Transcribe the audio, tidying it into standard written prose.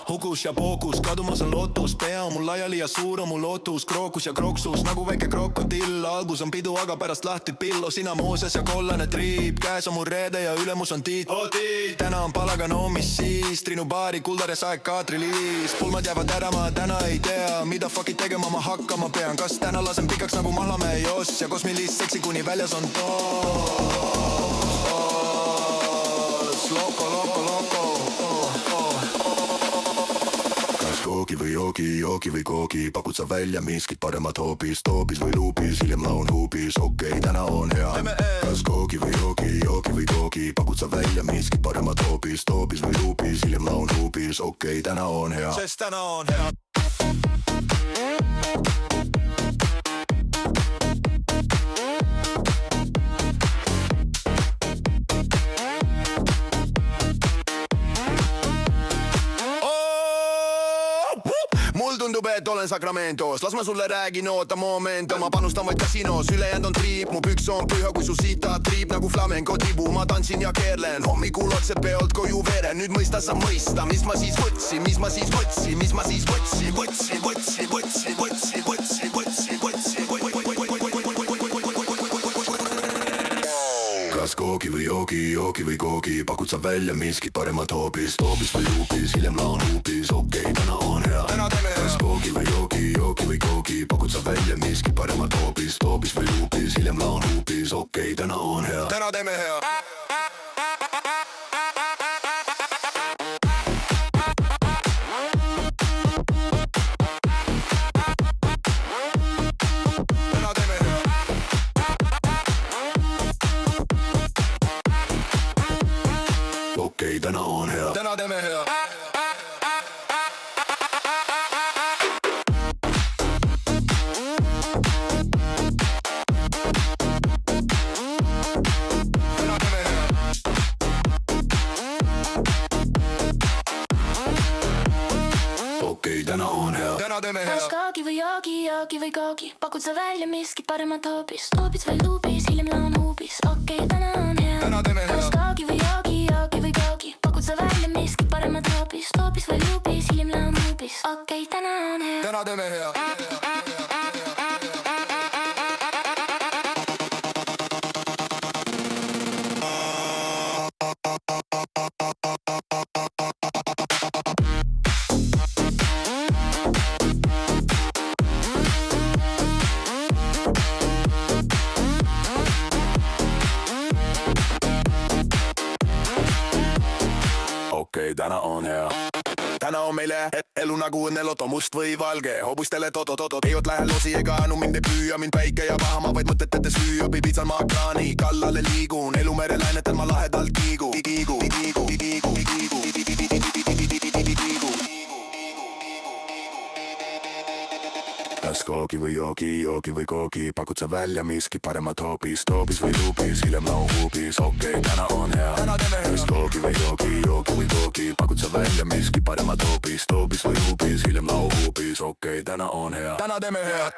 Hukus ja pookus, kadumas on lootus. Pea on mul laiali ja suur on mul lootus. Krookus ja kroksus nagu väike krokodill. Algus on pidu, aga pärast lahti pillo. Sina Mooses ja kollane triip. Käes on mul reede ja ülemus on tiit. Täna on palagan homis siis. Triinu baari, Kuldar ja Saek, Kaatri-Liis. Pulmad jäävad ära, ma täna ei tea, mida fuck'id tegema ma hakkama pean. Kas täna lasen pikaks nagu Mahlamäe Joss ja kosmilist seksi kuni väljas on toos. Loko, loko, loko. Kas koogi või joogi, joogi või koogi, pakud sa välja miskit paremat hoopis. Toobis või luupis, hiljem laun huupis, okei, täna on hea. Kas koogi või joogi, joogi või koogi, pakud sa välja miskit paremat hoopis. Toobis või luupis, hiljem laun huupis, okei, täna on hea. Sest täna on hea. Mul tundub, et olen Sacramentos. Las ma sulle räägin, oota momento. Ma panustan vaid kasinos, ülejäänud on triip. Mu püks on püha, kui su sita triip nagu flamenco tibu. Ma tantsin ja keerlen, hommikul otse peolt koju veren. Nüüd mõista sa mõista, mis ma siis võtsin, mis ma siis võtsin, mis ma siis võtsin, võtsin, võtsin, võtsin, võtsin, võtsin, võtsin, võtsin. Kas koogi või joogi, joogi või koogi, pakud sa välja miskit paremat hoopis. Toobis või luupis, hiljem laun huupis, okei, täna on hea. Kas koogi või joogi, joogi või koogi, pakud sa välja miskit paremat hoopis. Toobis või luupis, hiljem laun huupis, okei, täna on hea. Täna teeme hea. Okei, täna on hea. Täna teeme hea. Okei, täna on hea. Täna teeme hea. Kas koogi või joogi, joogi või koogi, pakud sa välja miskit paremat hoopis. Toobis või luupis, hiljem laun huupis, okei, täna on hea. Täna teeme hea. Kas koogi või joogi, joogi või koogi, pakud sa välja miskit paremat hoopis. Toobis või luupis, hiljem laun huupis, okei, täna on hea. Täna teeme hea. Okei, täna on hea. Täna on meile elu nagu õnneloto, must või valge. Hobustele toto, teod lähe losi ega anu mind ei püüa. Mind päike ja paha, ma vaid mõtetetes lüüa. Pitsal ma ekraani, kallale liigun. Elu mere lainetel ma lahedalt kiigu. Kas koogi või joogi, joogi või koogi, pakud sa välja miski paremat hoopis. Toobis või luupis, hiljem laun huupis, okei, täna on hea. Kas koogi või joogi, joogi või koogi, pakud sa välja miski paremat hoopis. Toobis või luupis, hiljem laun huupis, okei, täna on hea. Täna teeme hea.